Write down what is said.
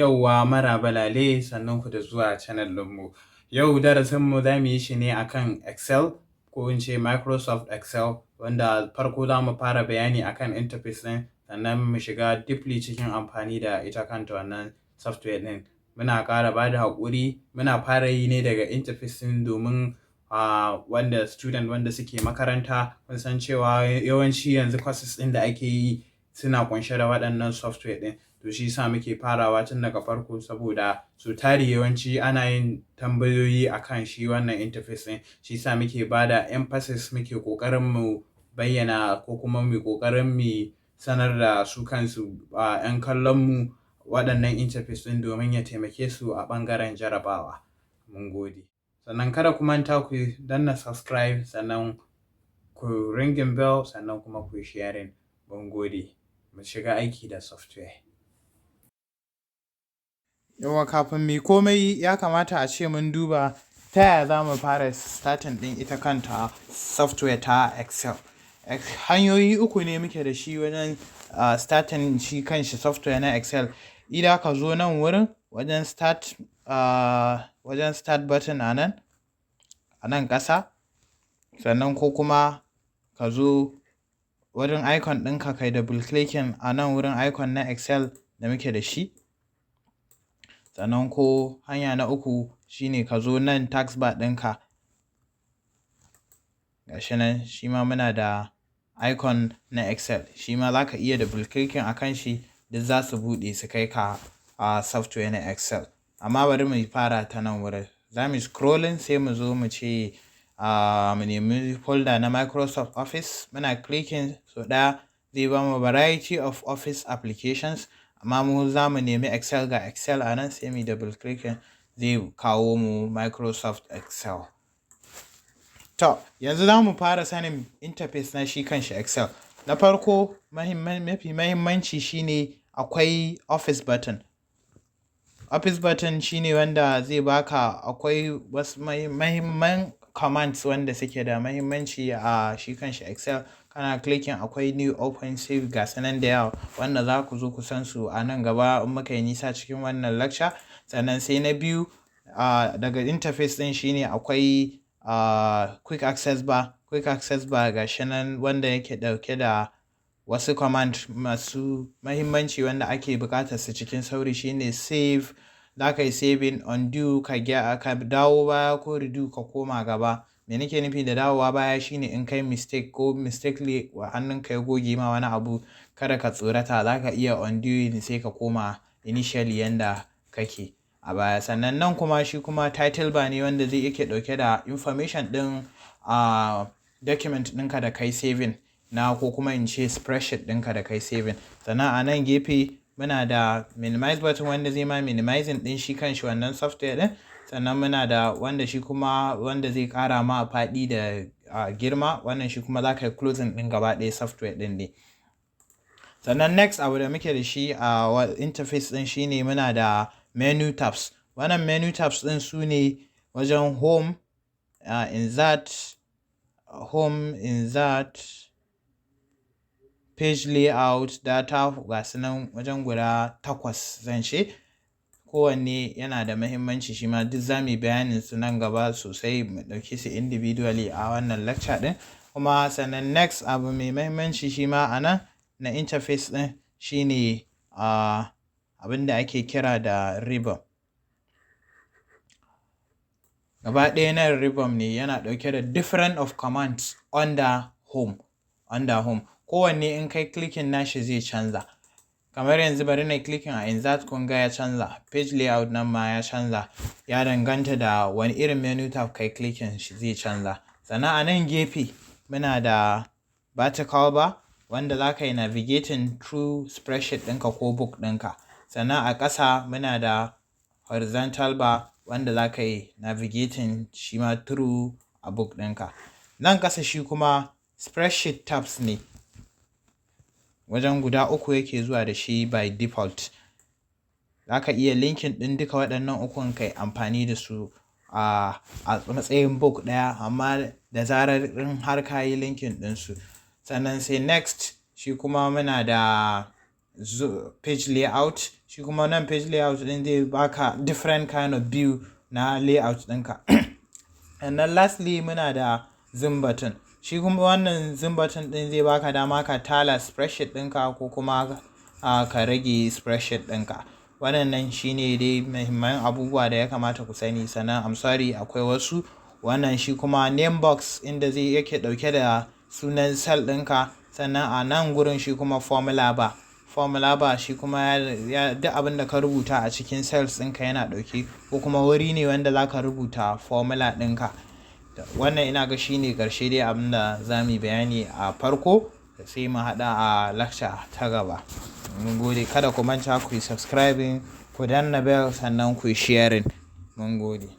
Yauwa maraba lale sannan ku da zuwa channel ɗinmu. Yau darasinmu za mu yi shi ne akan Excel ko in ce Microsoft Excel, wanda farko za mu fara bayani akan interface ɗin sannan mu shiga deeply cikin amfani da ita kanta wannan software ɗin. Muna ƙara ba da haƙuri, muna fara yi ne daga interface ɗin domin wanda student wanda suke makaranta kun san cewa yawanci yanzu courses ɗin da ake yi suna ƙunshe da waɗannan software ɗin. To shi sa muke farawa tun daga farko saboda su tari yawanci ana yin tambayoyi akan shi wannan interface ɗin. Shi sa muke ba da emphasis, muke ƙoƙarin mu bayyana ko kuma mu ƙoƙarin mu sanar da su kansu 'yan kallon mu waɗannan interface ɗin domin ya taimake su a ɓangaren jarabawa. Mun gode. Sannan kada ku manta ku danna subscribe, sannan ku ringing bell, sannan kuma ku sharing. Mun gode. Mu shiga aiki da software. Yawa kafin mai komai ya kamata a ce mun duba ta yaya za mu fara starting ɗin ita kanta software ta Excel. Hanyoyi uku ne muke da shi wajen starting shi kanshi software na Excel. Idan ka zo nan wurin wajen start button a nan ƙasa, sannan ko kuma ka zo wurin icon ɗinka kai double clicking a nan wurin icon na Excel da muke da shi. Sannan ko hanya na uku shine ka zo nan taskbar ɗinka, gashi nan shi ma muna da icon na Excel, shi ma za ka iya double clicking a kan shi, duk za su buɗe su kai ka a software na Excel. Amma bari mu fara ta nan wurin, za mu scrolling sai mu zo mu ce mu nemi folder na Microsoft Office, muna clicking so ɗaya zai ba mu variety of office applications, amma mu za mu nemi Excel, ga Excel a nan sai mu double clicking zai kawo mu Microsoft Excel. To yanzu za mu fara sanin interface na shi kanshi Excel. Na farko mafi mahimmanci shine akwai office button. Office button shine wanda zai baka akwai wasu mahimman commands wanda suke da mahimmanci a shi kanshi Excel. Kana clicking akwai new, open, save, ga sanan da yawa wanda za ku zo ku san su a nan gaba in muka yi nisa cikin wannan lecture. Sannan sai na biyu daga interface ɗin shine akwai quick access bar. Quick access bar ga shi nan wanda yake ɗauke da wasu command masu mahimmanci wanda ake buƙatar su cikin sauri, shine save, za ka yi saving, undo ka dawo baya, ko redo ka koma gaba. Me nake nufi da dawowa baya shine in kai mistake ko mistakenly hannunka ya goge ma wani abu, kada ka tsorata, za ka iya undoing sai ka koma initially yanda kake a baya. Sannan nan kuma shi kuma title bar ne wanda zai yake ɗauke da information ɗin document ɗinka da kai saving na, ko kuma in ce spreadsheet ɗinka da kai saving. Sannan a nan gefe muna da minimize button wanda zai ma minimizing ɗin shi kanshi wannan software ɗin. Sannan muna da wanda shi kuma wanda zai ƙara ma faɗi da girma, wannan shi kuma za ka yi closing ɗin gaba ɗaya software ɗin ne. Sannan next abu da muke da shi a interface ɗin shine muna da menu tabs. Wannan menu tabs ɗin su ne wajen home, insert, page layout, data, ga su nan wajen guda 8 zan ce. Kowanne yana da mahimmanci, shi ma duk za mu yi bayanin su nan gaba sosai, mu ɗauke su individually a wannan lecture ɗin. Kuma sannan next abu mai mahimmanci shi ma a nan na interface ɗin shine abin da ake kira da ribbon. Gaba ɗaya nan ribbon ne, yana ɗauke da different of commands under home. Kowanne in kai clicking nashi zai canza. Kamar yanzu bari na clicking a insert, kun ga ya canza. Page layout nan ma ya canza, ya danganta da wani irin menu tab kai clicking shi zai canza. Sannan a nan gefe muna da vertical bar wanda za ka yi navigating through spreadsheet ɗinka ko book ɗinka. Sannan a ƙasa muna da horizontal bar wanda za ka yi navigating shi ma through a book ɗinka. Nan ƙasa shi kuma spreadsheet tabs ne, wajen guda 3 yake zuwa da shi by default. Za ka iya linkin ɗin duka waɗannan ukun kai amfani da su a matsayin book ɗaya, amma da zarar in har ka yi linkin ɗinsu. Sannan sai next shi kuma muna da page layout. Shi kuma nan page layout din zai baka different kind of view na layout ɗinka. And then lastly muna da zoom button. Shi kuma wannan zoom button din zai baka dama ka tala spreadsheet ɗinka ko kuma ka rage spreadsheet ɗinka. Wannan shine dai muhimman abubuwa da ya kamata ku sani. Sannan I'm sorry akwai wasu. Wannan shi kuma name box inda zai yake dauke da sunan cell ɗinka. Sannan a nan gurin shi kuma formula bar shi kuma ya duk abin da ka rubuta a cikin cells ɗinka yana ɗauke, ko kuma wuri ne wanda za ka rubuta formula ɗinka. Wannan ina ga shi ne ƙarshe dai abin da za mu yi bayani a farko, sai mu haɗa a lecture ta gaba. Mun gode. Kada ku manta ku yi subscribing, ku danna bell, sannan ku yi sharing. Mun gode.